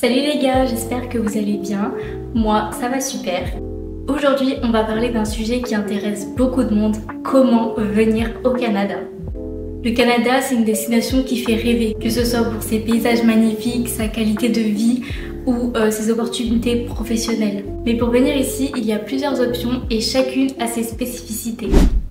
Salut les gars, j'espère que vous allez bien. Moi, ça va super. Aujourd'hui, on va parler d'un sujet qui intéresse beaucoup de monde, comment venir au Canada. Le Canada, c'est une destination qui fait rêver, que ce soit pour ses paysages magnifiques, sa qualité de vie ou ses opportunités professionnelles. Mais pour venir ici, il y a plusieurs options et chacune a ses spécificités.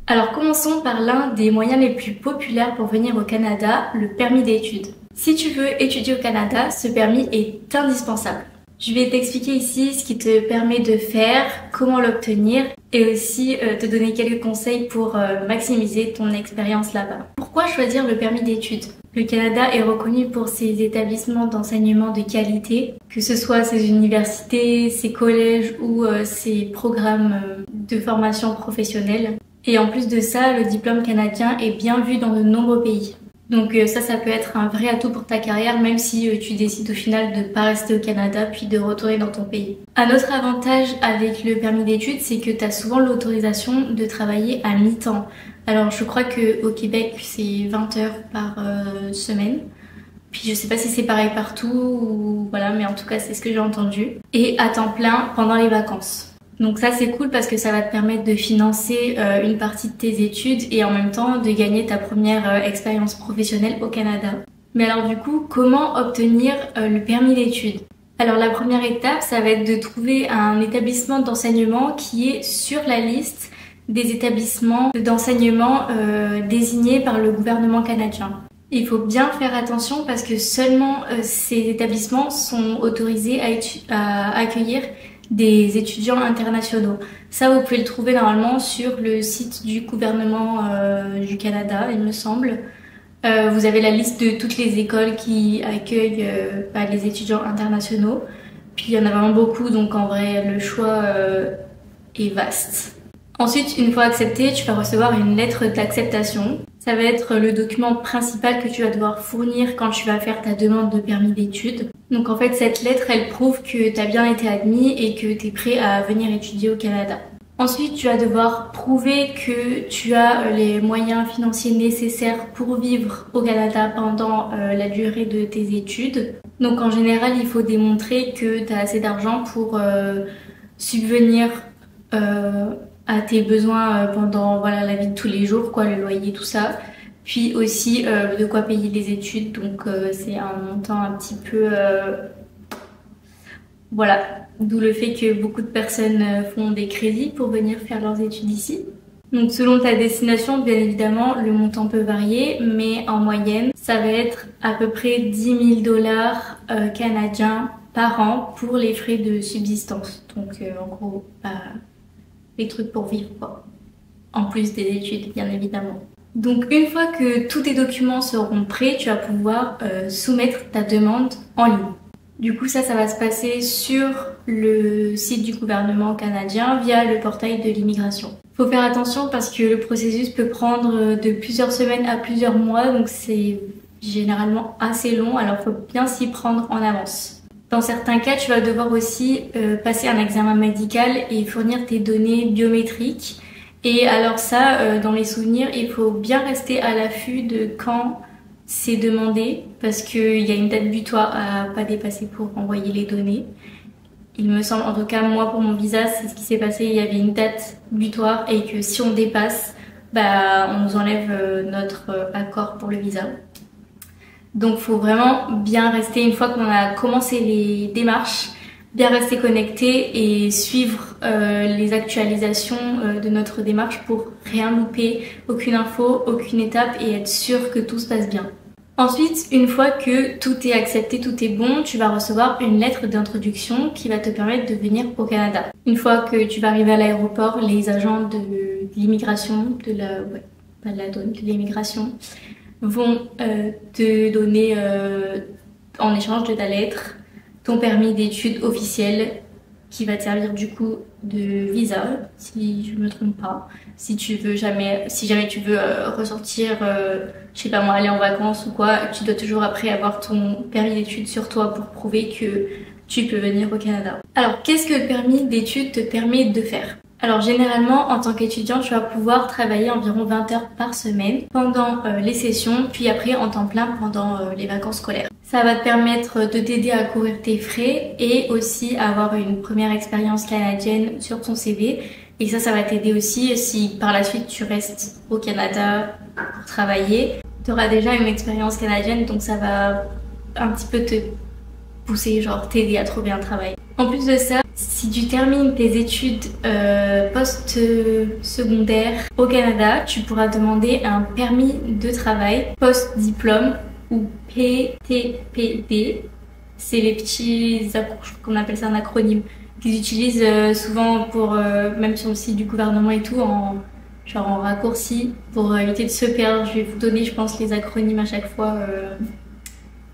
Alors commençons par l'un des moyens les plus populaires pour venir au Canada, le permis d'études. Si tu veux étudier au Canada, ce permis est indispensable. Je vais t'expliquer ici ce qui te permet de faire, comment l'obtenir et aussi te donner quelques conseils pour maximiser ton expérience là-bas. Pourquoi choisir le permis d'études? Le Canada est reconnu pour ses établissements d'enseignement de qualité, que ce soit ses universités, ses collèges ou ses programmes de formation professionnelle. Et en plus de ça, le diplôme canadien est bien vu dans de nombreux pays. Donc ça peut être un vrai atout pour ta carrière, même si tu décides au final de pas rester au Canada puis de retourner dans ton pays. Un autre avantage avec le permis d'études, c'est que tu as souvent l'autorisation de travailler à mi-temps. Alors je crois qu'au Québec, c'est 20 heures par semaine. Puis je sais pas si c'est pareil partout ou voilà, mais en tout cas c'est ce que j'ai entendu. Et à temps plein pendant les vacances. Donc ça c'est cool parce que ça va te permettre de financer une partie de tes études et en même temps de gagner ta première expérience professionnelle au Canada. Mais alors du coup, comment obtenir le permis d'études? Alors la première étape, ça va être de trouver un établissement d'enseignement qui est sur la liste des établissements d'enseignement désignés par le gouvernement canadien. Il faut bien faire attention parce que seulement ces établissements sont autorisés à accueillir des étudiants internationaux. Ça, vous pouvez le trouver normalement sur le site du gouvernement du Canada, il me semble. Vous avez la liste de toutes les écoles qui accueillent les étudiants internationaux. Puis il y en a vraiment beaucoup, donc en vrai, le choix est vaste. Ensuite, une fois accepté, tu vas recevoir une lettre d'acceptation. Ça va être le document principal que tu vas devoir fournir quand tu vas faire ta demande de permis d'études. Donc en fait, cette lettre, elle prouve que tu as bien été admis et que tu es prêt à venir étudier au Canada. Ensuite, tu vas devoir prouver que tu as les moyens financiers nécessaires pour vivre au Canada pendant la durée de tes études. Donc en général, il faut démontrer que tu as assez d'argent pour subvenir à tes besoins pendant la vie de tous les jours, le loyer, tout ça. Puis aussi de quoi payer les études, donc c'est un montant un petit peu... Voilà, d'où le fait que beaucoup de personnes font des crédits pour venir faire leurs études ici. Donc selon ta destination, bien évidemment, le montant peut varier, mais en moyenne, ça va être à peu près 10 000 $ canadiens par an pour les frais de subsistance. Donc en gros, les trucs pour vivre, quoi. En plus des études, bien évidemment. Donc une fois que tous tes documents seront prêts, tu vas pouvoir soumettre ta demande en ligne. Du coup ça va se passer sur le site du gouvernement canadien via le portail de l'immigration. Faut faire attention parce que le processus peut prendre de plusieurs semaines à plusieurs mois, donc c'est généralement assez long, alors faut bien s'y prendre en avance. Dans certains cas, tu vas devoir aussi passer un examen médical et fournir tes données biométriques. Et alors ça, dans mes souvenirs, il faut bien rester à l'affût de quand c'est demandé parce qu'il y a une date butoir à pas dépasser pour envoyer les données. Il me semble, en tout cas moi pour mon visa, c'est ce qui s'est passé, il y avait une date butoir et que si on dépasse, on nous enlève notre accord pour le visa. Donc faut vraiment bien rester, une fois qu'on a commencé les démarches, bien rester connecté et suivre les actualisations de notre démarche pour rien louper, aucune info, aucune étape et être sûr que tout se passe bien. Ensuite, une fois que tout est accepté, tout est bon, tu vas recevoir une lettre d'introduction qui va te permettre de venir au Canada. Une fois que tu vas arriver à l'aéroport, les agents de l'immigration, de l'immigration, vont te donner en échange de ta lettre ton permis d'études officiel qui va te servir du coup de visa, si je ne me trompe pas. Si jamais tu veux ressortir, je sais pas moi, aller en vacances ou quoi, tu dois toujours après avoir ton permis d'études sur toi pour prouver que tu peux venir au Canada. Alors, qu'est-ce que le permis d'études te permet de faire? Alors généralement, en tant qu'étudiant, tu vas pouvoir travailler environ 20 heures par semaine pendant les sessions, puis après en temps plein pendant les vacances scolaires. Ça va te permettre de t'aider à couvrir tes frais et aussi avoir une première expérience canadienne sur ton CV. Et ça va t'aider aussi si par la suite tu restes au Canada pour travailler. Tu auras déjà une expérience canadienne, donc ça va un petit peu te pousser, genre t'aider à trouver un travail. En plus de ça, si tu termines tes études post-secondaires au Canada, tu pourras demander un permis de travail post-diplôme ou PTPD. C'est les petits, qu'on appelle ça un acronyme, qu'ils utilisent souvent pour, même sur le site du gouvernement et tout, en raccourci, pour éviter de se perdre. Je vais vous donner, je pense, les acronymes à chaque fois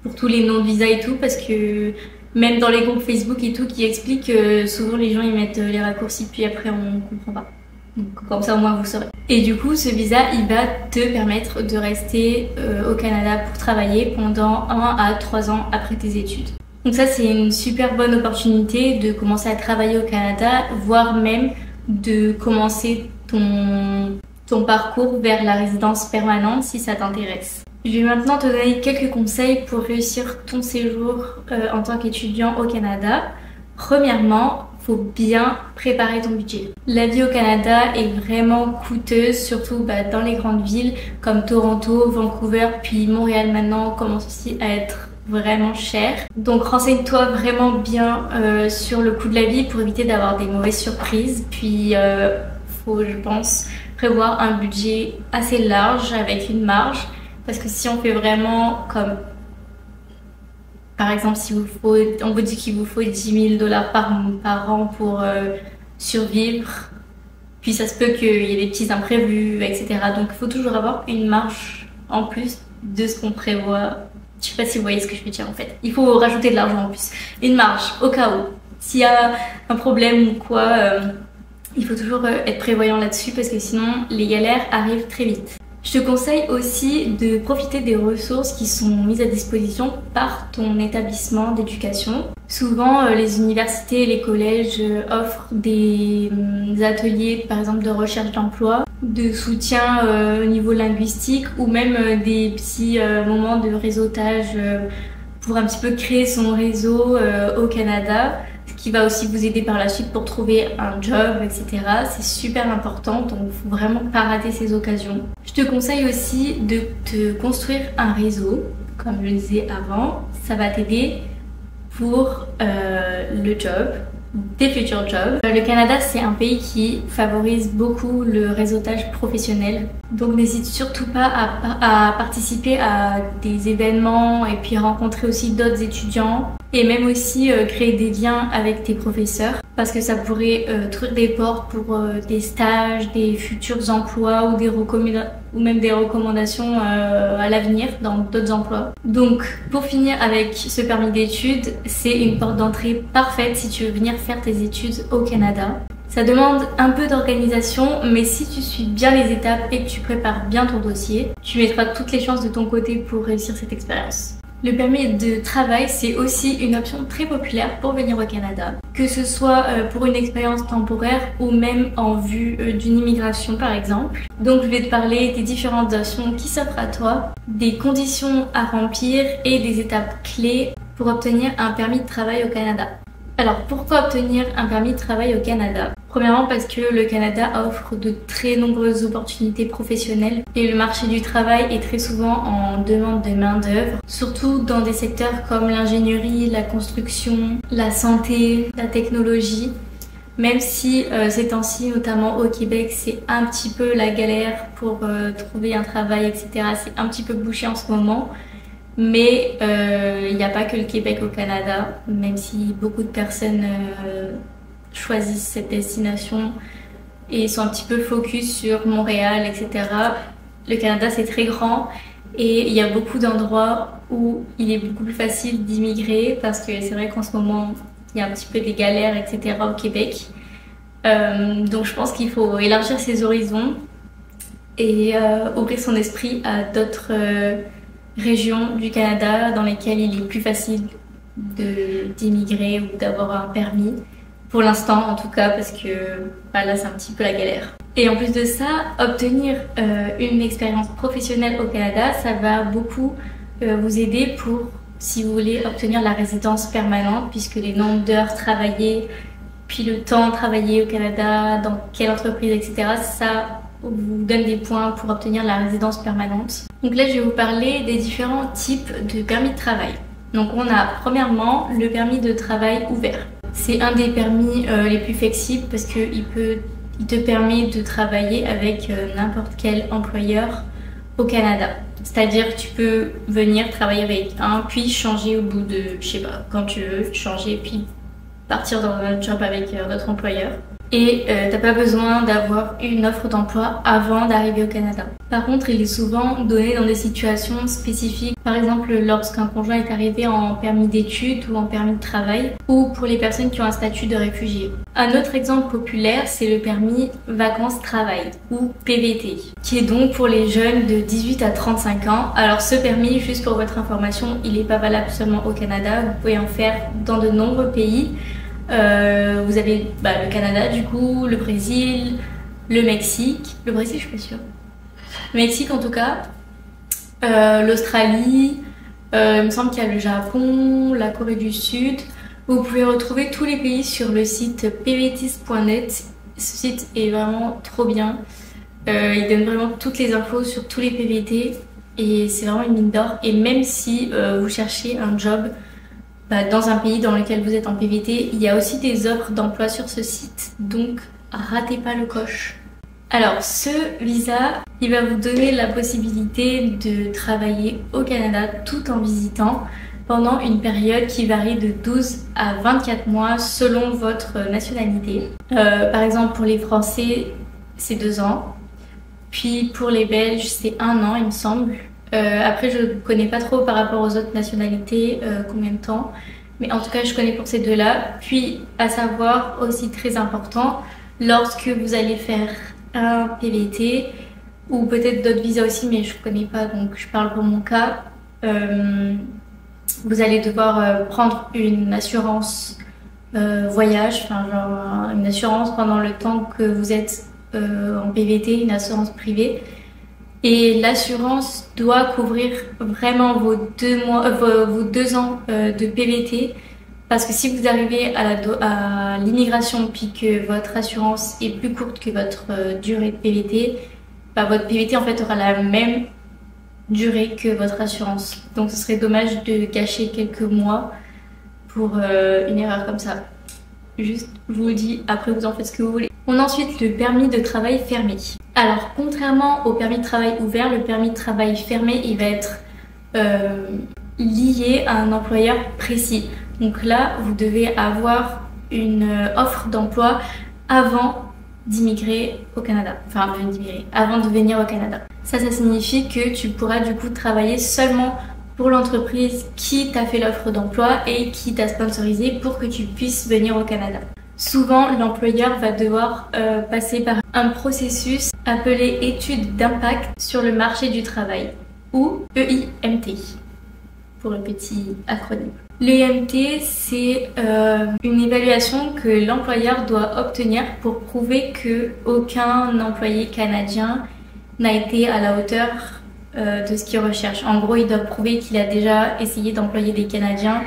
pour tous les noms de visa et tout, parce que même dans les groupes Facebook et tout qui expliquent, souvent les gens ils mettent les raccourcis puis après on comprend pas. Donc comme ça au moins vous saurez. Et du coup ce visa il va te permettre de rester au Canada pour travailler pendant 1 à 3 ans après tes études. Donc ça c'est une super bonne opportunité de commencer à travailler au Canada, voire même de commencer ton parcours vers la résidence permanente si ça t'intéresse. Je vais maintenant te donner quelques conseils pour réussir ton séjour en tant qu'étudiant au Canada. Premièrement, il faut bien préparer ton budget. La vie au Canada est vraiment coûteuse, surtout dans les grandes villes comme Toronto, Vancouver, puis Montréal maintenant commence aussi à être vraiment cher. Donc renseigne-toi vraiment bien sur le coût de la vie pour éviter d'avoir des mauvaises surprises. Puis faut, je pense, prévoir un budget assez large avec une marge. Parce que si on fait vraiment comme, par exemple, on vous dit qu'il vous faut 10 000 $ par an pour survivre, puis ça se peut qu'il y ait des petits imprévus, etc. Donc il faut toujours avoir une marge en plus de ce qu'on prévoit. Je sais pas si vous voyez ce que je veux dire en fait. Il faut rajouter de l'argent en plus. Une marge, au cas où. S'il y a un problème ou quoi, il faut toujours être prévoyant là-dessus parce que sinon les galères arrivent très vite. Je te conseille aussi de profiter des ressources qui sont mises à disposition par ton établissement d'éducation. Souvent, les universités et les collèges offrent des ateliers, par exemple, de recherche d'emploi, de soutien au niveau linguistique ou même des petits moments de réseautage pour un petit peu créer son réseau au Canada, ce qui va aussi vous aider par la suite pour trouver un job, etc. C'est super important, donc il faut vraiment pas rater ces occasions. Je te conseille aussi de te construire un réseau, comme je le disais avant, ça va t'aider pour le job, des futurs jobs. Le Canada, c'est un pays qui favorise beaucoup le réseautage professionnel. Donc n'hésite surtout pas à participer à des événements et puis rencontrer aussi d'autres étudiants. Et même aussi créer des liens avec tes professeurs parce que ça pourrait t'ouvrir des portes pour des stages, des futurs emplois ou même des recommandations à l'avenir dans d'autres emplois. Donc pour finir avec ce permis d'études, c'est une porte d'entrée parfaite si tu veux venir faire tes études au Canada. Ça demande un peu d'organisation, mais si tu suis bien les étapes et que tu prépares bien ton dossier, tu mettras toutes les chances de ton côté pour réussir cette expérience. Le permis de travail, c'est aussi une option très populaire pour venir au Canada, que ce soit pour une expérience temporaire ou même en vue d'une immigration par exemple. Donc je vais te parler des différentes options qui s'offrent à toi, des conditions à remplir et des étapes clés pour obtenir un permis de travail au Canada. Alors pourquoi obtenir un permis de travail au Canada? Premièrement parce que le Canada offre de très nombreuses opportunités professionnelles et le marché du travail est très souvent en demande de main d'œuvre, surtout dans des secteurs comme l'ingénierie, la construction, la santé, la technologie. Même si ces temps-ci, notamment au Québec, c'est un petit peu la galère pour trouver un travail, etc. C'est un petit peu bouché en ce moment. Mais il n'y a pas que le Québec au Canada, même si beaucoup de personnes choisissent cette destination et sont un petit peu focus sur Montréal, etc. Le Canada c'est très grand et il y a beaucoup d'endroits où il est beaucoup plus facile d'immigrer parce que c'est vrai qu'en ce moment il y a un petit peu des galères, etc. au Québec. Donc je pense qu'il faut élargir ses horizons et ouvrir son esprit à d'autres régions du Canada dans lesquelles il est plus facile d'immigrer ou d'avoir un permis. Pour l'instant en tout cas parce que là c'est un petit peu la galère. Et en plus de ça, obtenir une expérience professionnelle au Canada, ça va beaucoup vous aider pour si vous voulez obtenir la résidence permanente, puisque les nombres d'heures travaillées, puis le temps travaillé au Canada, dans quelle entreprise, etc. Ça vous donne des points pour obtenir la résidence permanente. Donc là, je vais vous parler des différents types de permis de travail. Donc on a premièrement le permis de travail ouvert. C'est un des permis les plus flexibles parce qu'il te permet de travailler avec n'importe quel employeur au Canada. C'est-à-dire que tu peux venir travailler avec un, puis changer au bout de, je sais pas, quand tu veux, changer, puis partir dans un autre job avec notre employeur. Et t'as pas besoin d'avoir une offre d'emploi avant d'arriver au Canada. Par contre, il est souvent donné dans des situations spécifiques. Par exemple, lorsqu'un conjoint est arrivé en permis d'études ou en permis de travail, ou pour les personnes qui ont un statut de réfugié. Un autre exemple populaire, c'est le permis vacances-travail, ou PVT, qui est donc pour les jeunes de 18 à 35 ans. Alors ce permis, juste pour votre information, il n'est pas valable seulement au Canada, vous pouvez en faire dans de nombreux pays. Vous avez le Canada du coup, le Brésil, le Mexique. Le Brésil, je suis pas sûre. Le Mexique en tout cas. L'Australie. Il me semble qu'il y a le Japon, la Corée du Sud. Vous pouvez retrouver tous les pays sur le site pvtis.net. Ce site est vraiment trop bien. Il donne vraiment toutes les infos sur tous les PVT. Et c'est vraiment une mine d'or. Et même si vous cherchez un job dans un pays dans lequel vous êtes en PVT, il y a aussi des offres d'emploi sur ce site, donc ratez pas le coche. Alors ce visa, il va vous donner la possibilité de travailler au Canada tout en visitant pendant une période qui varie de 12 à 24 mois selon votre nationalité. Par exemple pour les Français, c'est 2 ans, puis pour les Belges, c'est 1 an il me semble. Après, je ne connais pas trop par rapport aux autres nationalités combien de temps, mais en tout cas, je connais pour ces deux-là. Puis, à savoir aussi très important, lorsque vous allez faire un PVT ou peut-être d'autres visas aussi, mais je ne connais pas, donc je parle pour mon cas. Vous allez devoir prendre une assurance voyage, enfin genre une assurance pendant le temps que vous êtes en PVT, une assurance privée. Et l'assurance doit couvrir vraiment vos 2 ans de PVT, parce que si vous arrivez à l'immigration puis que votre assurance est plus courte que votre durée de PVT, votre PVT en fait aura la même durée que votre assurance. Donc ce serait dommage de gâcher quelques mois pour une erreur comme ça. Juste, je vous le dis, après vous en faites ce que vous voulez. On a ensuite le permis de travail fermé. Alors, contrairement au permis de travail ouvert, le permis de travail fermé, il va être lié à un employeur précis. Donc là, vous devez avoir une offre d'emploi avant d'immigrer au Canada. Enfin, avant de venir au Canada. Ça signifie que tu pourras du coup travailler seulement pour l'entreprise qui t'a fait l'offre d'emploi et qui t'a sponsorisé pour que tu puisses venir au Canada. Souvent, l'employeur va devoir passer par un processus appelé étude d'impact sur le marché du travail, ou EIMT, pour le petit acronyme. L'EIMT, c'est une évaluation que l'employeur doit obtenir pour prouver qu'aucun employé canadien n'a été à la hauteur de ce qu'il recherche. En gros, il doit prouver qu'il a déjà essayé d'employer des Canadiens,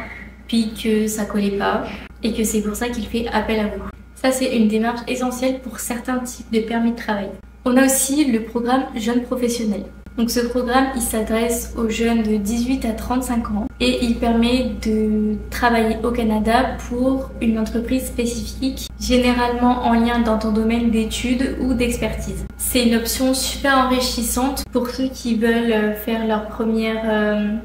puis que ça collait pas, et que c'est pour ça qu'il fait appel à vous. Ça, c'est une démarche essentielle pour certains types de permis de travail. On a aussi le programme Jeunes Professionnels. Donc ce programme, il s'adresse aux jeunes de 18 à 35 ans et il permet de travailler au Canada pour une entreprise spécifique, généralement en lien dans ton domaine d'études ou d'expertise. C'est une option super enrichissante pour ceux qui veulent faire leurs premières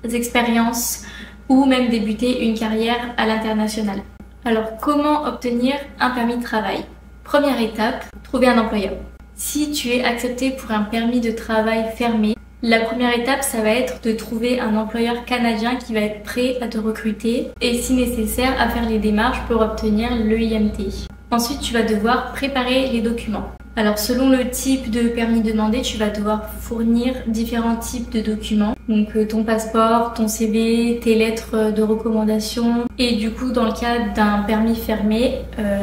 expériences ou même débuter une carrière à l'international. Alors, comment obtenir un permis de travail? Première étape, trouver un employeur. Si tu es accepté pour un permis de travail fermé, la première étape, ça va être de trouver un employeur canadien qui va être prêt à te recruter et si nécessaire à faire les démarches pour obtenir l'EIMT. Ensuite, tu vas devoir préparer les documents. Alors selon le type de permis demandé, tu vas devoir fournir différents types de documents. Donc ton passeport, ton CV, tes lettres de recommandation. Et du coup, dans le cas d'un permis fermé,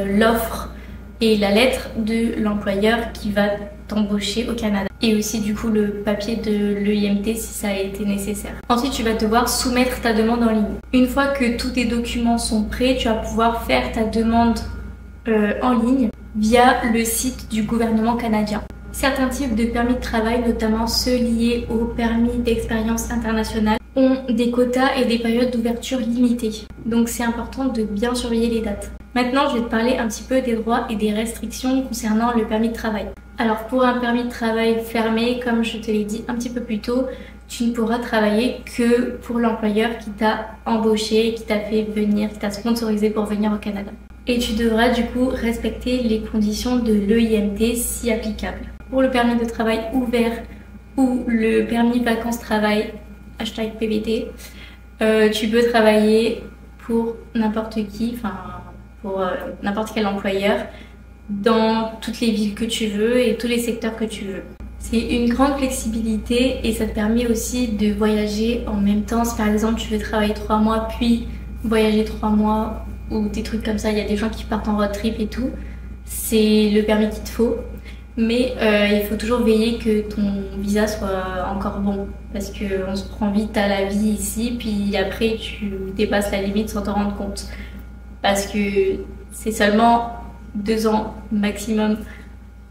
l'offre et la lettre de l'employeur qui va t'embaucher au Canada. Et aussi du coup le papier de l'EIMT si ça a été nécessaire. Ensuite, tu vas devoir soumettre ta demande en ligne. Une fois que tous tes documents sont prêts, tu vas pouvoir faire ta demande en ligne via le site du gouvernement canadien. Certains types de permis de travail, notamment ceux liés au permis d'expérience internationale, ont des quotas et des périodes d'ouverture limitées. Donc c'est important de bien surveiller les dates. Maintenant, je vais te parler un petit peu des droits et des restrictions concernant le permis de travail. Alors pour un permis de travail fermé, comme je te l'ai dit un petit peu plus tôt, tu ne pourras travailler que pour l'employeur qui t'a embauché, qui t'a fait venir, qui t'a sponsorisé pour venir au Canada. Et tu devras du coup respecter les conditions de l'EIMT si applicable. Pour le permis de travail ouvert ou le permis vacances-travail, #PVT, tu peux travailler pour n'importe qui, enfin pour n'importe quel employeur dans toutes les villes que tu veux et tous les secteurs que tu veux. C'est une grande flexibilité et ça te permet aussi de voyager en même temps. Si par exemple tu veux travailler 3 mois puis voyager 3 mois ou des trucs comme ça, il y a des gens qui partent en road trip et tout, c'est le permis qu'il te faut. Mais il faut toujours veiller que ton visa soit encore bon parce qu'on se prend vite à la vie ici puis après tu dépasses la limite sans t'en rendre compte parce que c'est seulement 2 ans maximum,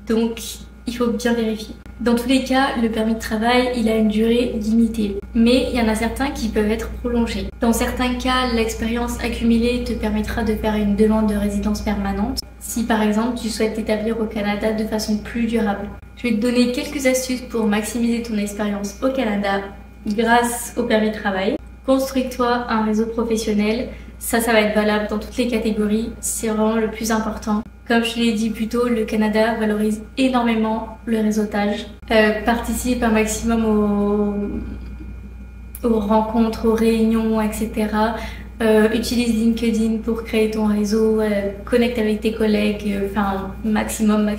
donc il faut bien vérifier. Dans tous les cas, le permis de travail, il a une durée limitée, mais il y en a certains qui peuvent être prolongés. Dans certains cas, l'expérience accumulée te permettra de faire une demande de résidence permanente, si par exemple tu souhaites t'établir au Canada de façon plus durable. Je vais te donner quelques astuces pour maximiser ton expérience au Canada grâce au permis de travail. Construis-toi un réseau professionnel. Ça va être valable dans toutes les catégories, c'est vraiment le plus important. Comme je l'ai dit plus tôt, le Canada valorise énormément le réseautage. Participe un maximum aux rencontres, aux réunions, etc. Utilise LinkedIn pour créer ton réseau, connecte avec tes collègues, enfin maximum.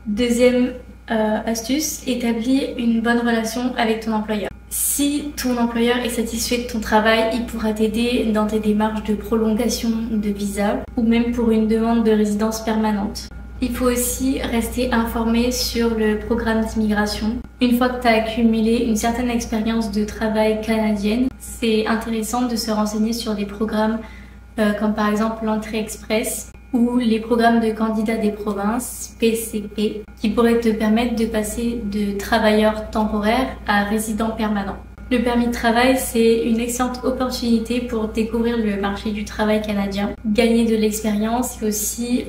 Deuxième astuce, établis une bonne relation avec ton employeur. Si ton employeur est satisfait de ton travail, il pourra t'aider dans tes démarches de prolongation de visa ou même pour une demande de résidence permanente. Il faut aussi rester informé sur le programme d'immigration. Une fois que tu as accumulé une certaine expérience de travail canadienne, c'est intéressant de se renseigner sur des programmes comme par exemple l'entrée express ou les programmes de candidats des provinces, PCP, qui pourraient te permettre de passer de travailleur temporaire à résident permanent. Le permis de travail, c'est une excellente opportunité pour découvrir le marché du travail canadien, gagner de l'expérience et aussi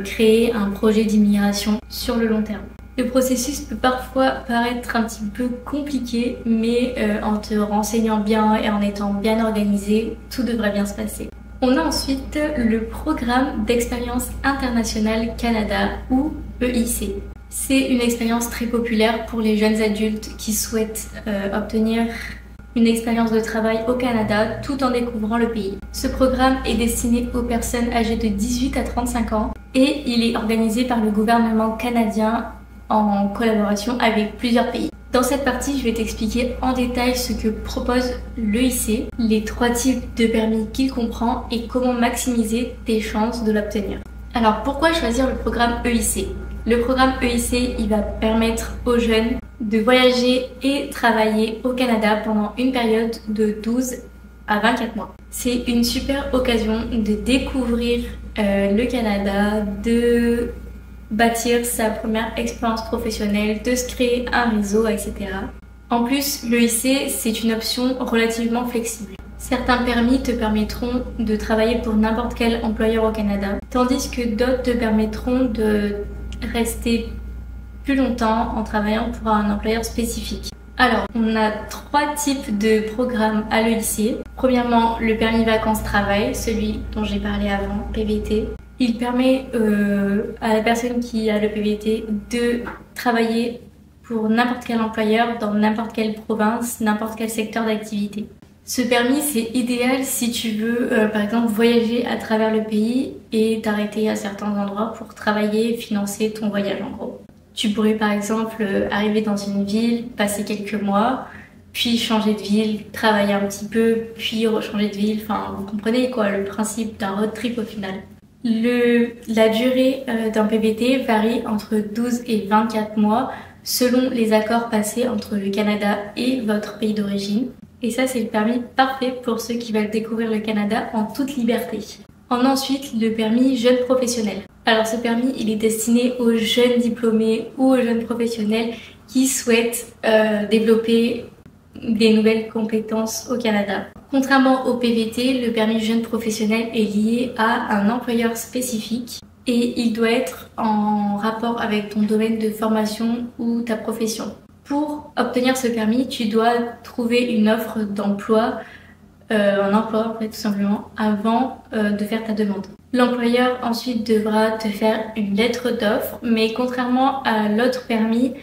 créer un projet d'immigration sur le long terme. Le processus peut parfois paraître un petit peu compliqué, mais en te renseignant bien et en étant bien organisé, tout devrait bien se passer. On a ensuite le programme d'expérience internationale Canada ou EIC. C'est une expérience très populaire pour les jeunes adultes qui souhaitent obtenir une expérience de travail au Canada tout en découvrant le pays. Ce programme est destiné aux personnes âgées de 18 à 35 ans et il est organisé par le gouvernement canadien en collaboration avec plusieurs pays. Dans cette partie, je vais t'expliquer en détail ce que propose l'EIC, les 3 types de permis qu'il comprend et comment maximiser tes chances de l'obtenir. Alors pourquoi choisir le programme EIC ? Le programme EIC, il va permettre aux jeunes de voyager et travailler au Canada pendant une période de 12 à 24 mois. C'est une super occasion de découvrir le Canada, de bâtir sa première expérience professionnelle, de se créer un réseau, etc. En plus, l'EIC, c'est une option relativement flexible. Certains permis te permettront de travailler pour n'importe quel employeur au Canada, tandis que d'autres te permettront de rester plus longtemps en travaillant pour un employeur spécifique. Alors, on a 3 types de programmes à l'EIC. Premièrement, le permis vacances-travail, celui dont j'ai parlé avant, PVT. Il permet à la personne qui a le PVT de travailler pour n'importe quel employeur dans n'importe quelle province, n'importe quel secteur d'activité. Ce permis, c'est idéal si tu veux, par exemple, voyager à travers le pays et t'arrêter à certains endroits pour travailler et financer ton voyage en gros. Tu pourrais par exemple arriver dans une ville, passer quelques mois, puis changer de ville, travailler un petit peu, puis rechanger de ville. Enfin, vous comprenez quoi, le principe d'un road trip au final. La durée d'un PVT varie entre 12 et 24 mois selon les accords passés entre le Canada et votre pays d'origine. Et ça, c'est le permis parfait pour ceux qui veulent découvrir le Canada en toute liberté. Ensuite, le permis jeune professionnel. Alors ce permis, il est destiné aux jeunes diplômés ou aux jeunes professionnels qui souhaitent développer des nouvelles compétences au Canada. Contrairement au PVT, le permis jeune professionnel est lié à un employeur spécifique et il doit être en rapport avec ton domaine de formation ou ta profession. Pour obtenir ce permis, tu dois trouver une offre d'emploi, un emploi en fait tout simplement, avant de faire ta demande. L'employeur ensuite devra te faire une lettre d'offre, mais contrairement à l'autre permis,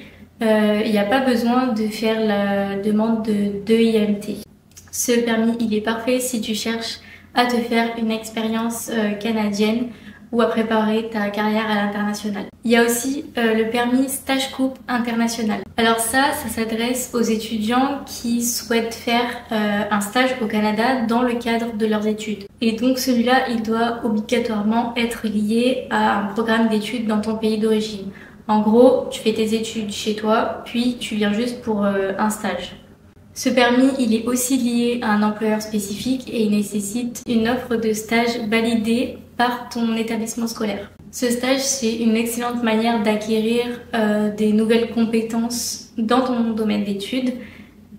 il n'y a pas besoin de faire la demande de IMT. Ce permis, il est parfait si tu cherches à te faire une expérience canadienne ou à préparer ta carrière à l'international. Il y a aussi le permis stage coupe international. Alors ça s'adresse aux étudiants qui souhaitent faire un stage au Canada dans le cadre de leurs études. Et donc celui-là, il doit obligatoirement être lié à un programme d'études dans ton pays d'origine. En gros, tu fais tes études chez toi, puis tu viens juste pour un stage. Ce permis, il est aussi lié à un employeur spécifique et il nécessite une offre de stage validée par ton établissement scolaire. Ce stage, c'est une excellente manière d'acquérir des nouvelles compétences dans ton domaine d'études,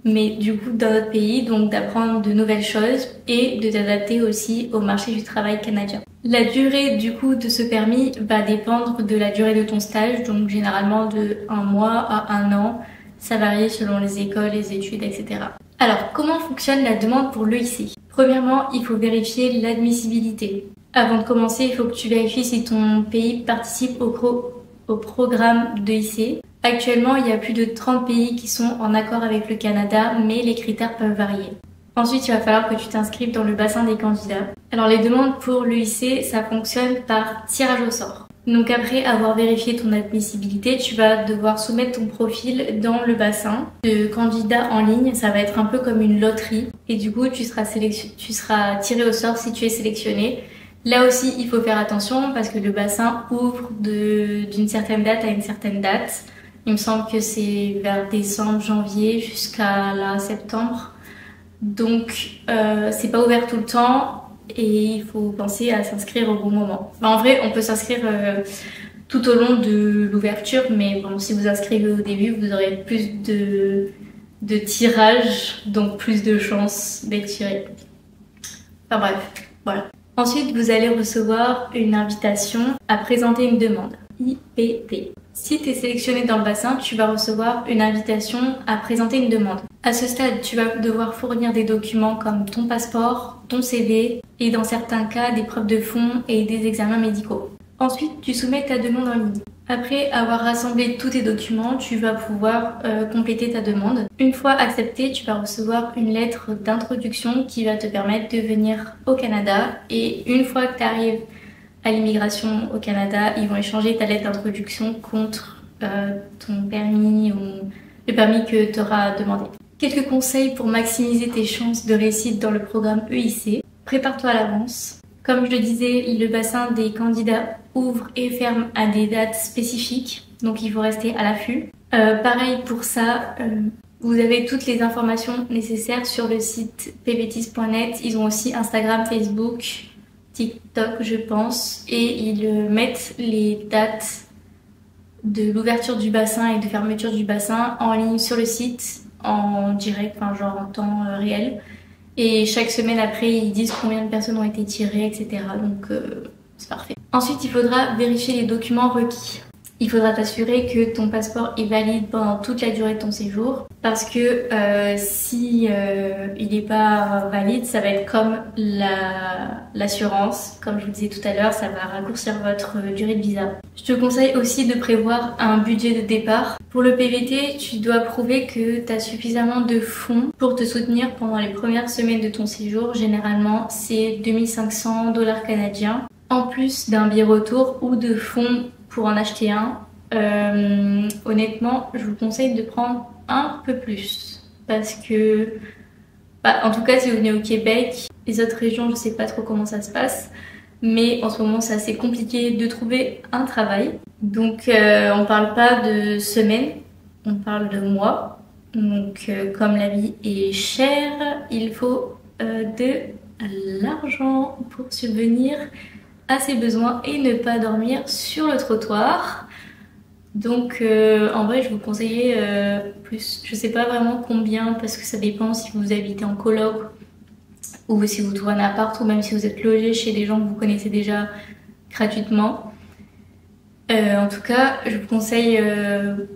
mais du coup dans notre pays, donc d'apprendre de nouvelles choses et de t'adapter aussi au marché du travail canadien. La durée du coup de ce permis va dépendre de la durée de ton stage, donc généralement de 1 mois à 1 an. Ça varie selon les écoles, les études, etc. Alors, comment fonctionne la demande pour l'EIC? Premièrement, il faut vérifier l'admissibilité. Avant de commencer, il faut que tu vérifies si ton pays participe au programme d'EIC. Actuellement, il y a plus de 30 pays qui sont en accord avec le Canada, mais les critères peuvent varier. Ensuite, il va falloir que tu t'inscrives dans le bassin des candidats. Alors, les demandes pour l'EIC, ça fonctionne par tirage au sort. Donc après avoir vérifié ton admissibilité, tu vas devoir soumettre ton profil dans le bassin de candidats en ligne. Ça va être un peu comme une loterie et du coup tu seras tiré au sort si tu es sélectionné. Là aussi il faut faire attention parce que le bassin ouvre d'une certaine date à une certaine date. Il me semble que c'est vers décembre, janvier jusqu'à septembre. Donc c'est pas ouvert tout le temps. Et il faut penser à s'inscrire au bon moment. En vrai, on peut s'inscrire tout au long de l'ouverture, mais bon, si vous inscrivez au début, vous aurez plus de tirages, donc plus de chances d'être tiré. Enfin bref, voilà. Ensuite, vous allez recevoir une invitation à présenter une demande, IPD. Si tu es sélectionné dans le bassin, tu vas recevoir une invitation à présenter une demande. À ce stade, tu vas devoir fournir des documents comme ton passeport, ton CV et dans certains cas des preuves de fonds et des examens médicaux. Ensuite, tu soumets ta demande en ligne. Après avoir rassemblé tous tes documents, tu vas pouvoir compléter ta demande. Une fois acceptée, tu vas recevoir une lettre d'introduction qui va te permettre de venir au Canada. Et une fois que tu arrives à l'immigration au Canada, ils vont échanger ta lettre d'introduction contre ton permis ou le permis que tu auras demandé. Quelques conseils pour maximiser tes chances de réussite dans le programme EIC. Prépare-toi à l'avance. Comme je le disais, le bassin des candidats ouvre et ferme à des dates spécifiques, donc il faut rester à l'affût. Pareil pour ça, vous avez toutes les informations nécessaires sur le site pvtis.net. Ils ont aussi Instagram, Facebook, TikTok je pense, et ils mettent les dates de l'ouverture du bassin et de fermeture du bassin en ligne sur le site en direct, enfin genre en temps réel. Et chaque semaine après, ils disent combien de personnes ont été tirées, etc. Donc c'est parfait. Ensuite, il faudra vérifier les documents requis. Il faudra t'assurer que ton passeport est valide pendant toute la durée de ton séjour. Parce que si il n'est pas valide, ça va être comme l'assurance. Comme je vous disais tout à l'heure, ça va raccourcir votre durée de visa. Je te conseille aussi de prévoir un budget de départ. Pour le PVT, tu dois prouver que tu as suffisamment de fonds pour te soutenir pendant les premières semaines de ton séjour. Généralement, c'est 2500 $ canadiens. En plus d'un billet retour ou de fonds pour en acheter un. Honnêtement, je vous conseille de prendre un peu plus. Parce que, en tout cas, si vous venez au Québec, les autres régions, je sais pas trop comment ça se passe. mais en ce moment c'est assez compliqué de trouver un travail. Donc on parle pas de semaines, on parle de mois. Donc comme la vie est chère, il faut de l'argent pour subvenir à ses besoins et ne pas dormir sur le trottoir. Donc en vrai je vous conseillerais plus, je sais pas vraiment combien parce que ça dépend si vous habitez en coloc ou si vous trouvez un appart ou même si vous êtes logé chez des gens que vous connaissez déjà gratuitement. En tout cas je vous conseille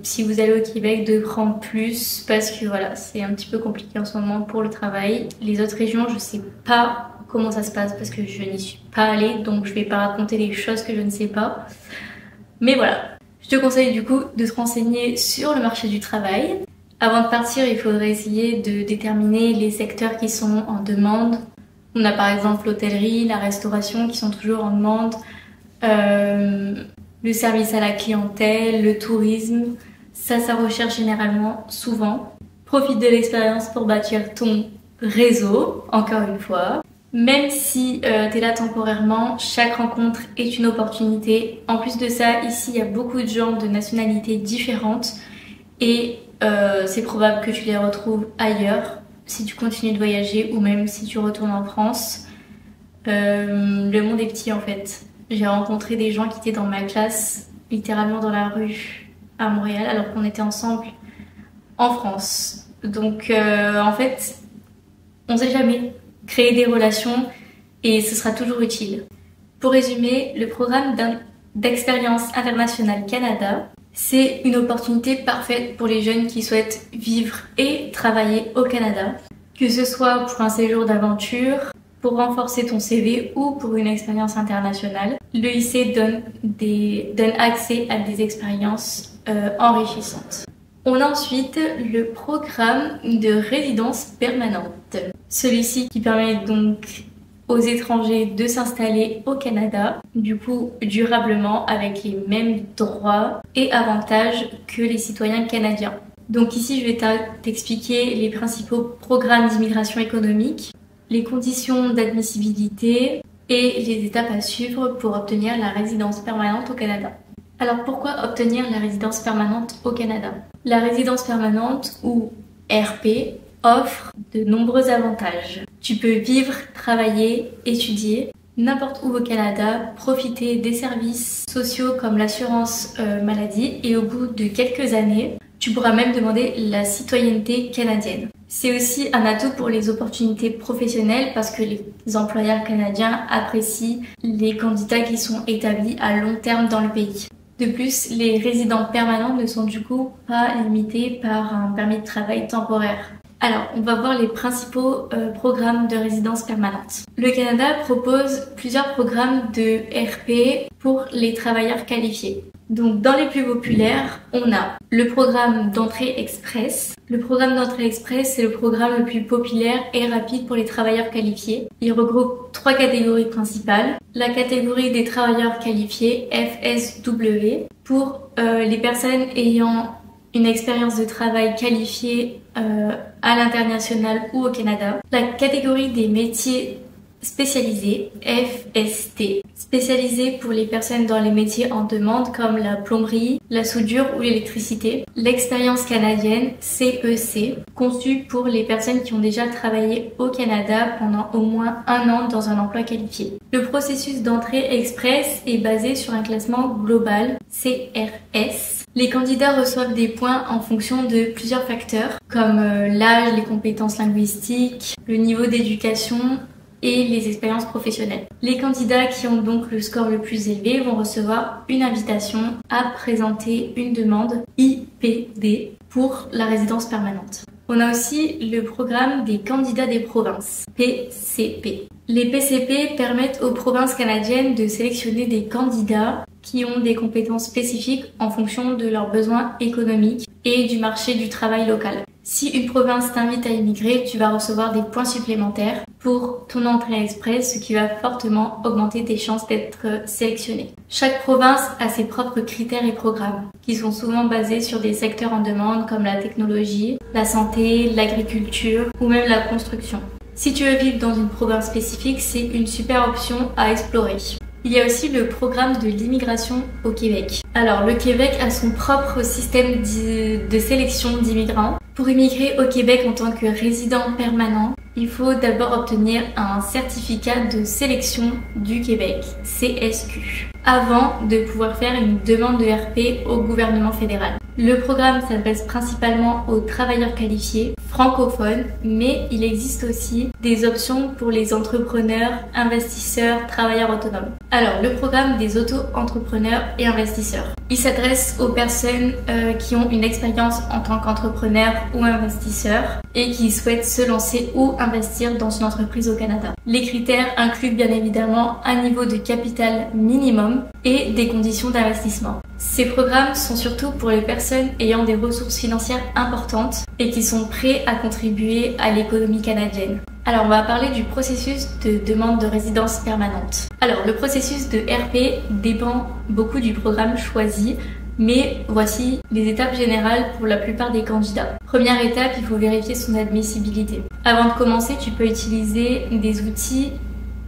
si vous allez au Québec de prendre plus parce que voilà c'est un petit peu compliqué en ce moment pour le travail. Les autres régions je sais pas comment ça se passe parce que je n'y suis pas allée donc je vais pas raconter des choses que je ne sais pas. Mais voilà. Je te conseille du coup de te renseigner sur le marché du travail. Avant de partir, il faudrait essayer de déterminer les secteurs qui sont en demande. On a par exemple l'hôtellerie, la restauration qui sont toujours en demande, le service à la clientèle, le tourisme. Ça recherche généralement souvent. Profite de l'expérience pour bâtir ton réseau, encore une fois. Même si tu es là temporairement, chaque rencontre est une opportunité. En plus de ça, ici, il y a beaucoup de gens de nationalités différentes et c'est probable que tu les retrouves ailleurs si tu continues de voyager ou même si tu retournes en France. Le monde est petit en fait. J'ai rencontré des gens qui étaient dans ma classe, littéralement dans la rue à Montréal, alors qu'on était ensemble en France. Donc en fait, on sait jamais. Créer des relations et ce sera toujours utile. Pour résumer, le programme d'expérience internationale Canada, c'est une opportunité parfaite pour les jeunes qui souhaitent vivre et travailler au Canada, que ce soit pour un séjour d'aventure, pour renforcer ton CV ou pour une expérience internationale. L'EIC donne accès à des expériences enrichissantes. On a ensuite le programme de résidence permanente. Celui-ci qui permet donc aux étrangers de s'installer au Canada, du coup durablement avec les mêmes droits et avantages que les citoyens canadiens. Donc ici je vais t'expliquer les principaux programmes d'immigration économique, les conditions d'admissibilité et les étapes à suivre pour obtenir la résidence permanente au Canada. Alors pourquoi obtenir la résidence permanente au Canada? La résidence permanente ou RP offre de nombreux avantages. Tu peux vivre, travailler, étudier n'importe où au Canada, profiter des services sociaux comme l'assurance maladie et au bout de quelques années, tu pourras même demander la citoyenneté canadienne. C'est aussi un atout pour les opportunités professionnelles parce que les employeurs canadiens apprécient les candidats qui sont établis à long terme dans le pays. De plus, les résidents permanents ne sont du coup pas limités par un permis de travail temporaire. Alors, on va voir les principaux programmes de résidence permanente. Le Canada propose plusieurs programmes de RP pour les travailleurs qualifiés. Donc, dans les plus populaires, on a le programme d'entrée express. Le programme d'entrée express, c'est le programme le plus populaire et rapide pour les travailleurs qualifiés. Il regroupe 3 catégories principales. La catégorie des travailleurs qualifiés, FSW, pour les personnes ayant une expérience de travail qualifiée à l'international ou au Canada. La catégorie des métiers spécialisés, FST, spécialisés pour les personnes dans les métiers en demande comme la plomberie, la soudure ou l'électricité. L'expérience canadienne, CEC, conçue pour les personnes qui ont déjà travaillé au Canada pendant au moins 1 an dans un emploi qualifié. Le processus d'entrée express est basé sur un classement global, CRS. Les candidats reçoivent des points en fonction de plusieurs facteurs comme l'âge, les compétences linguistiques, le niveau d'éducation et les expériences professionnelles. Les candidats qui ont donc le score le plus élevé vont recevoir une invitation à présenter une demande IPD pour la résidence permanente. On a aussi le programme des candidats des provinces, PCP. Les PCP permettent aux provinces canadiennes de sélectionner des candidats qui ont des compétences spécifiques en fonction de leurs besoins économiques et du marché du travail local. Si une province t'invite à immigrer, tu vas recevoir des points supplémentaires pour ton entrée express, ce qui va fortement augmenter tes chances d'être sélectionné. Chaque province a ses propres critères et programmes, qui sont souvent basés sur des secteurs en demande comme la technologie, la santé, l'agriculture ou même la construction. Si tu veux vivre dans une province spécifique, c'est une super option à explorer. Il y a aussi le programme de l'immigration au Québec. Alors, le Québec a son propre système de sélection d'immigrants. Pour immigrer au Québec en tant que résident permanent, il faut d'abord obtenir un certificat de sélection du Québec, CSQ, avant de pouvoir faire une demande de RP au gouvernement fédéral. Le programme s'adresse principalement aux travailleurs qualifiés, francophones, mais il existe aussi des options pour les entrepreneurs, investisseurs, travailleurs autonomes. Alors, le programme des auto-entrepreneurs et investisseurs. Il s'adresse aux personnes qui ont une expérience en tant qu'entrepreneur ou investisseur et qui souhaitent se lancer ou investir dans une entreprise au Canada. Les critères incluent bien évidemment un niveau de capital minimum et des conditions d'investissement. Ces programmes sont surtout pour les personnes ayant des ressources financières importantes et qui sont prêts à contribuer à l'économie canadienne. Alors on va parler du processus de demande de résidence permanente. Alors le processus de RP dépend beaucoup du programme choisi, mais voici les étapes générales pour la plupart des candidats. Première étape, il faut vérifier son admissibilité. Avant de commencer, tu peux utiliser des outils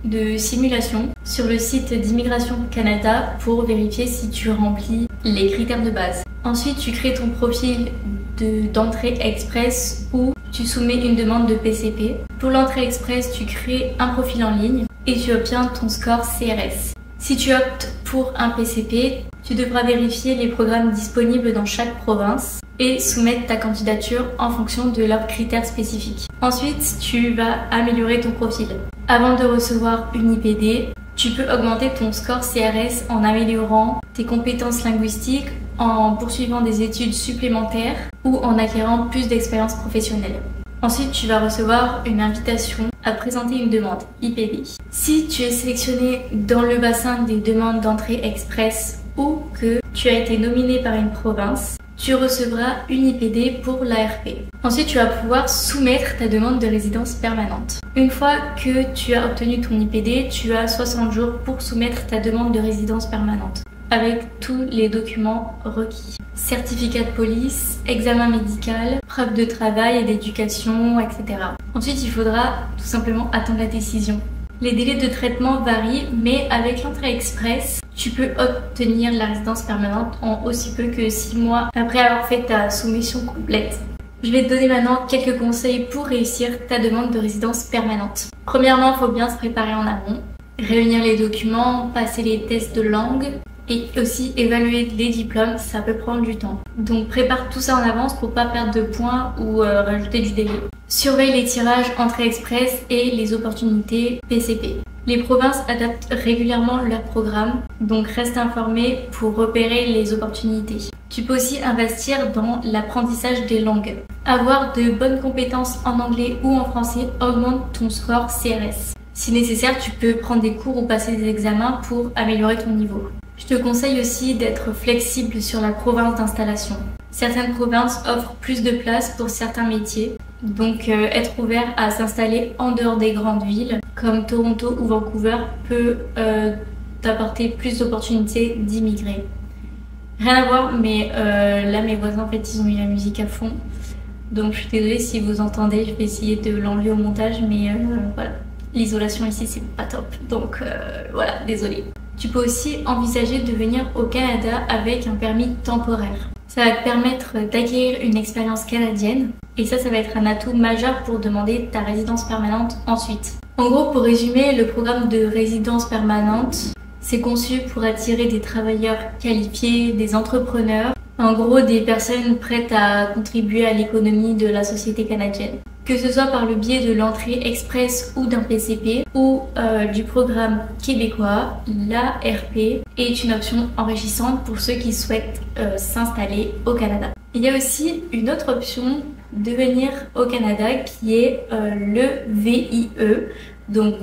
de simulation sur le site d'Immigration Canada pour vérifier si tu remplis les critères de base. Ensuite, tu crées ton profil d'entrée express ou tu soumets une demande de PCP. Pour l'entrée express, tu crées un profil en ligne et tu obtiens ton score CRS. Si tu optes pour un PCP, tu devras vérifier les programmes disponibles dans chaque province et soumettre ta candidature en fonction de leurs critères spécifiques. Ensuite, tu vas améliorer ton profil. Avant de recevoir une IPD, tu peux augmenter ton score CRS en améliorant tes compétences linguistiques, en poursuivant des études supplémentaires ou en acquérant plus d'expérience professionnelle. Ensuite, tu vas recevoir une invitation à présenter une demande IPD. Si tu es sélectionné dans le bassin des demandes d'entrée express ou que tu as été nominé par une province, tu recevras une IPD pour l'ARP. Ensuite, tu vas pouvoir soumettre ta demande de résidence permanente. Une fois que tu as obtenu ton IPD, tu as 60 jours pour soumettre ta demande de résidence permanente avec tous les documents requis. Certificat de police, examen médical, preuve de travail et d'éducation, etc. Ensuite, il faudra tout simplement attendre la décision. Les délais de traitement varient, mais avec l'entrée express, tu peux obtenir la résidence permanente en aussi peu que 6 mois après avoir fait ta soumission complète. Je vais te donner maintenant quelques conseils pour réussir ta demande de résidence permanente. Premièrement, il faut bien se préparer en amont, réunir les documents, passer les tests de langue et aussi évaluer les diplômes, ça peut prendre du temps. Donc prépare tout ça en avance pour pas perdre de points ou rajouter du délai. Surveille les tirages entrée express et les opportunités PCP. Les provinces adaptent régulièrement leurs programmes, donc reste informé pour repérer les opportunités. Tu peux aussi investir dans l'apprentissage des langues. Avoir de bonnes compétences en anglais ou en français augmente ton score CRS. Si nécessaire, tu peux prendre des cours ou passer des examens pour améliorer ton niveau. Je te conseille aussi d'être flexible sur la province d'installation. Certaines provinces offrent plus de place pour certains métiers, donc être ouvert à s'installer en dehors des grandes villes comme Toronto ou Vancouver peut t'apporter plus d'opportunités d'immigrer. Rien à voir, mais là mes voisins en fait ils ont mis la musique à fond, donc je suis désolée si vous entendez, je vais essayer de l'enlever au montage, mais voilà, l'isolation ici c'est pas top, donc voilà, désolée. Tu peux aussi envisager de venir au Canada avec un permis temporaire. Ça va te permettre d'acquérir une expérience canadienne et ça va être un atout majeur pour demander ta résidence permanente ensuite. En gros, pour résumer, le programme de résidence permanente, c'est conçu pour attirer des travailleurs qualifiés, des entrepreneurs, en gros des personnes prêtes à contribuer à l'économie de la société canadienne. Que ce soit par le biais de l'entrée express ou d'un PCP ou du programme québécois, l'ARP est une option enrichissante pour ceux qui souhaitent s'installer au Canada. Il y a aussi une autre option de venir au Canada qui est le VIE, donc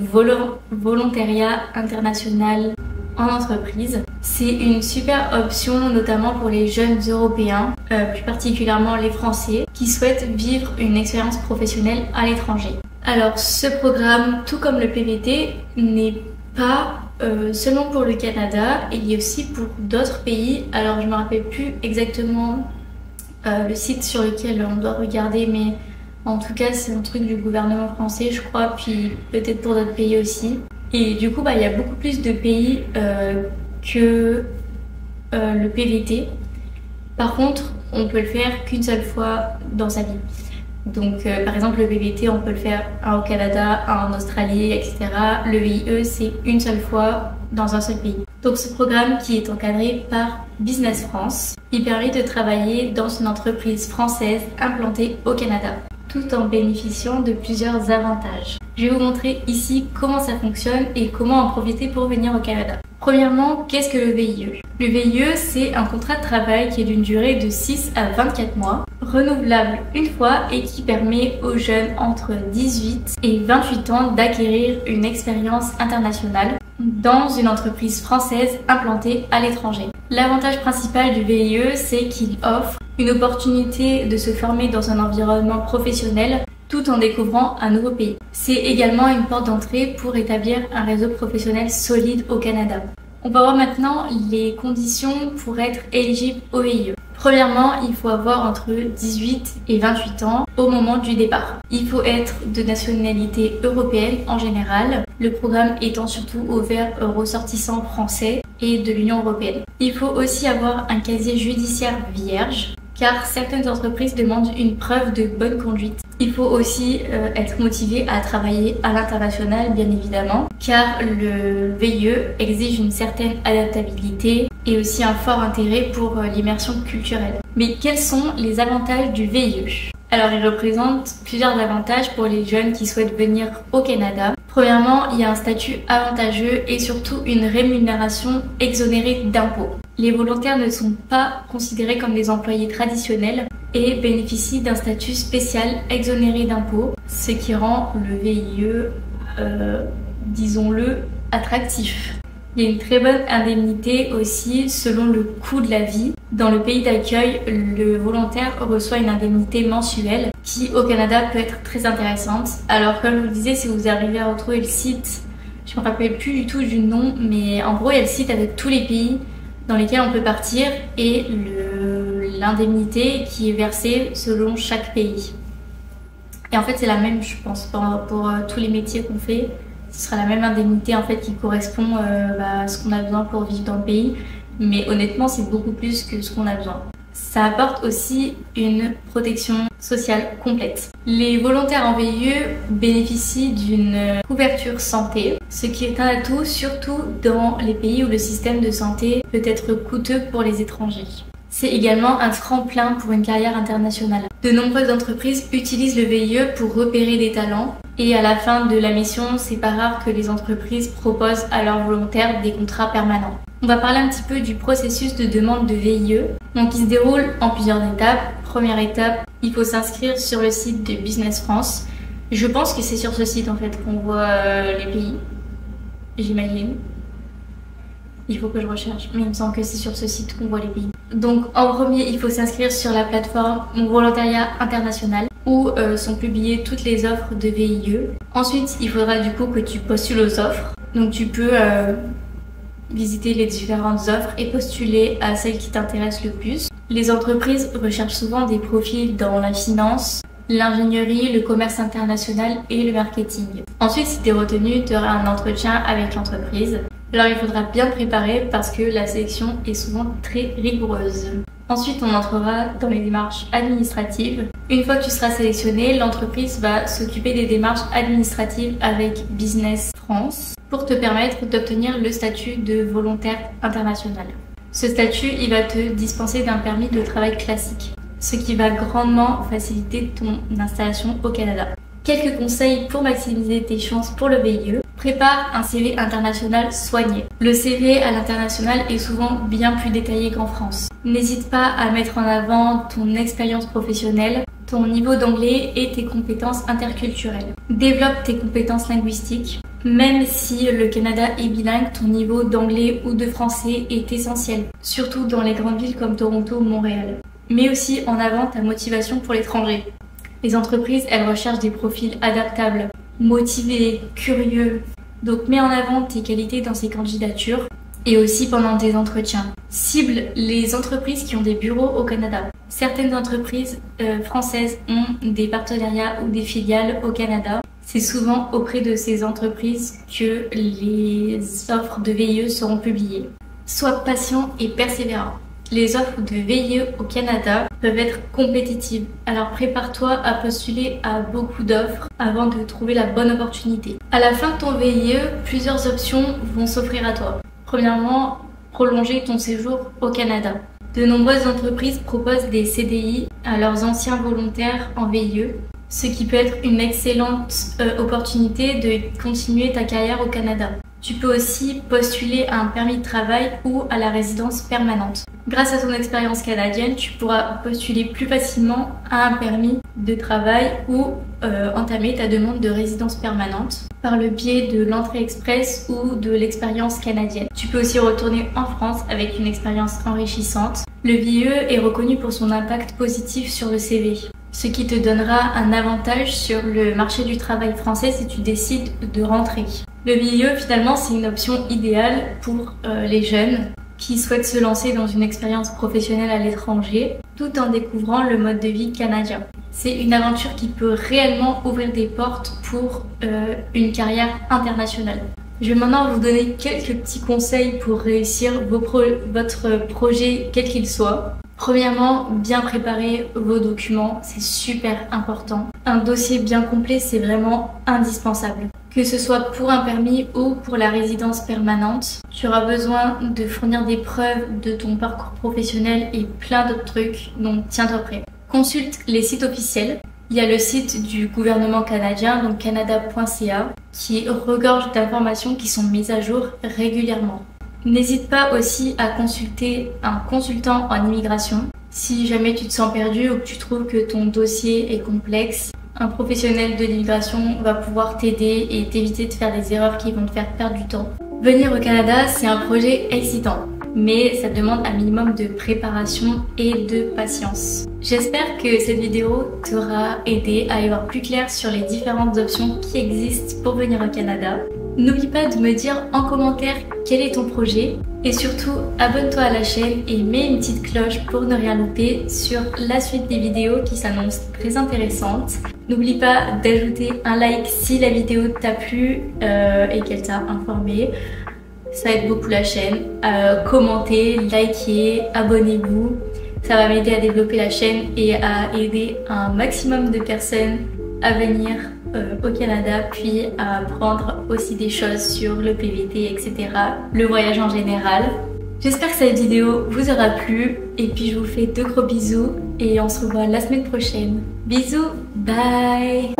Volontariat International en entreprise. C'est une super option notamment pour les jeunes européens, plus particulièrement les Français, qui souhaitent vivre une expérience professionnelle à l'étranger. Alors ce programme, tout comme le PVT, n'est pas seulement pour le Canada, il y a aussi pour d'autres pays. Alors je ne me rappelle plus exactement le site sur lequel on doit regarder, mais En tout cas, c'est un truc du gouvernement français, je crois, puis peut-être pour d'autres pays aussi. Et du coup, il y a beaucoup plus de pays que le PVT. Par contre, on peut le faire qu'une seule fois dans sa vie. Donc, par exemple, le PVT, on peut le faire un au Canada, un en Australie, etc. Le VIE, c'est une seule fois dans un seul pays. Donc, ce programme qui est encadré par Business France, il permet de travailler dans une entreprise française implantée au Canada, tout en bénéficiant de plusieurs avantages. Je vais vous montrer ici comment ça fonctionne et comment en profiter pour venir au Canada. Premièrement, qu'est-ce que le VIE? Le VIE, c'est un contrat de travail qui est d'une durée de 6 à 24 mois, renouvelable une fois et qui permet aux jeunes entre 18 et 28 ans d'acquérir une expérience internationale dans une entreprise française implantée à l'étranger. L'avantage principal du VIE, c'est qu'il offre une opportunité de se former dans un environnement professionnel tout en découvrant un nouveau pays. C'est également une porte d'entrée pour établir un réseau professionnel solide au Canada. On va voir maintenant les conditions pour être éligible au VIE. Premièrement, il faut avoir entre 18 et 28 ans au moment du départ. Il faut être de nationalité européenne en général, le programme étant surtout ouvert aux ressortissants français et de l'Union européenne. Il faut aussi avoir un casier judiciaire vierge, car certaines entreprises demandent une preuve de bonne conduite. Il faut aussi être motivé à travailler à l'international, bien évidemment, car le VIE exige une certaine adaptabilité et aussi un fort intérêt pour l'immersion culturelle. Mais quels sont les avantages du VIE? Alors, il représente plusieurs avantages pour les jeunes qui souhaitent venir au Canada. Premièrement, il y a un statut avantageux et surtout une rémunération exonérée d'impôts. Les volontaires ne sont pas considérés comme des employés traditionnels et bénéficient d'un statut spécial exonéré d'impôts, ce qui rend le VIE, disons-le, attractif. Il y a une très bonne indemnité aussi selon le coût de la vie. Dans le pays d'accueil, le volontaire reçoit une indemnité mensuelle qui au Canada peut être très intéressante. Alors comme je vous le disais, si vous arrivez à retrouver le site, je me rappelle plus du tout du nom, mais en gros il y a le site avec tous les pays dans lesquels on peut partir et l'indemnité qui est versée selon chaque pays. Et en fait c'est la même, je pense, pour tous les métiers qu'on fait. Ce sera la même indemnité en fait qui correspond à ce qu'on a besoin pour vivre dans le pays. Mais honnêtement, c'est beaucoup plus que ce qu'on a besoin. Ça apporte aussi une protection sociale complète. Les volontaires en VIE bénéficient d'une couverture santé, ce qui est un atout surtout dans les pays où le système de santé peut être coûteux pour les étrangers. C'est également un tremplin pour une carrière internationale. De nombreuses entreprises utilisent le VIE pour repérer des talents et à la fin de la mission, c'est pas rare que les entreprises proposent à leurs volontaires des contrats permanents. On va parler un petit peu du processus de demande de VIE. Donc il se déroule en plusieurs étapes. Première étape, il faut s'inscrire sur le site de Business France. Je pense que c'est sur ce site en fait qu'on voit les pays, j'imagine. Il faut que je recherche, mais il me semble que c'est sur ce site qu'on voit les pays. Donc en premier, il faut s'inscrire sur la plateforme Mon Volontariat International où sont publiées toutes les offres de VIE. Ensuite, il faudra du coup que tu postules aux offres. Donc tu peux visiter les différentes offres et postuler à celle qui t'intéresse le plus. Les entreprises recherchent souvent des profils dans la finance, l'ingénierie, le commerce international et le marketing. Ensuite, si tu es retenu, tu auras un entretien avec l'entreprise. Alors il faudra bien préparer parce que la sélection est souvent très rigoureuse. Ensuite, on entrera dans les démarches administratives. Une fois que tu seras sélectionné, l'entreprise va s'occuper des démarches administratives avec Business France pour te permettre d'obtenir le statut de volontaire international. Ce statut, il va te dispenser d'un permis de travail classique, ce qui va grandement faciliter ton installation au Canada. Quelques conseils pour maximiser tes chances pour le VIE. Prépare un CV international soigné. Le CV à l'international est souvent bien plus détaillé qu'en France. N'hésite pas à mettre en avant ton expérience professionnelle, ton niveau d'anglais et tes compétences interculturelles. Développe tes compétences linguistiques. Même si le Canada est bilingue, ton niveau d'anglais ou de français est essentiel, surtout dans les grandes villes comme Toronto ou Montréal. Mets aussi en avant ta motivation pour l'étranger. Les entreprises, elles recherchent des profils adaptables, motivés, curieux. Donc mets en avant tes qualités dans ces candidatures et aussi pendant tes entretiens. Cible les entreprises qui ont des bureaux au Canada. Certaines entreprises françaises ont des partenariats ou des filiales au Canada. C'est souvent auprès de ces entreprises que les offres de VIE seront publiées. Sois patient et persévérant. Les offres de VIE au Canada peuvent être compétitives, alors prépare-toi à postuler à beaucoup d'offres avant de trouver la bonne opportunité. À la fin de ton VIE, plusieurs options vont s'offrir à toi. Premièrement, prolonger ton séjour au Canada. De nombreuses entreprises proposent des CDI à leurs anciens volontaires en VIE, ce qui peut être une excellente opportunité de continuer ta carrière au Canada. Tu peux aussi postuler à un permis de travail ou à la résidence permanente. Grâce à ton expérience canadienne, tu pourras postuler plus facilement à un permis de travail ou entamer ta demande de résidence permanente par le biais de l'entrée express ou de l'expérience canadienne. Tu peux aussi retourner en France avec une expérience enrichissante. Le VIE est reconnu pour son impact positif sur le CV, ce qui te donnera un avantage sur le marché du travail français si tu décides de rentrer. Le VIE, finalement, c'est une option idéale pour les jeunes qui souhaitent se lancer dans une expérience professionnelle à l'étranger tout en découvrant le mode de vie canadien. C'est une aventure qui peut réellement ouvrir des portes pour une carrière internationale. Je vais maintenant vous donner quelques petits conseils pour réussir votre projet quel qu'il soit. Premièrement, bien préparer vos documents, c'est super important. Un dossier bien complet, c'est vraiment indispensable. Que ce soit pour un permis ou pour la résidence permanente, tu auras besoin de fournir des preuves de ton parcours professionnel et plein d'autres trucs, donc tiens-toi prêt. Consulte les sites officiels. Il y a le site du gouvernement canadien, donc canada.ca, qui regorge d'informations qui sont mises à jour régulièrement. N'hésite pas aussi à consulter un consultant en immigration. Si jamais tu te sens perdu ou que tu trouves que ton dossier est complexe, un professionnel de l'immigration va pouvoir t'aider et t'éviter de faire des erreurs qui vont te faire perdre du temps. Venir au Canada, c'est un projet excitant, mais ça demande un minimum de préparation et de patience. J'espère que cette vidéo t'aura aidé à y voir plus clair sur les différentes options qui existent pour venir au Canada. N'oublie pas de me dire en commentaire quel est ton projet et surtout abonne-toi à la chaîne et mets une petite cloche pour ne rien louper sur la suite des vidéos qui s'annoncent très intéressantes. N'oublie pas d'ajouter un like si la vidéo t'a plu et qu'elle t'a informé. Ça aide beaucoup la chaîne. Commentez, likez, abonnez-vous. Ça va m'aider à développer la chaîne et à aider un maximum de personnes à venir au Canada, puis à apprendre aussi des choses sur le PVT, etc. Le voyage en général. J'espère que cette vidéo vous aura plu et puis je vous fais de gros bisous et on se revoit la semaine prochaine. Bisous, bye!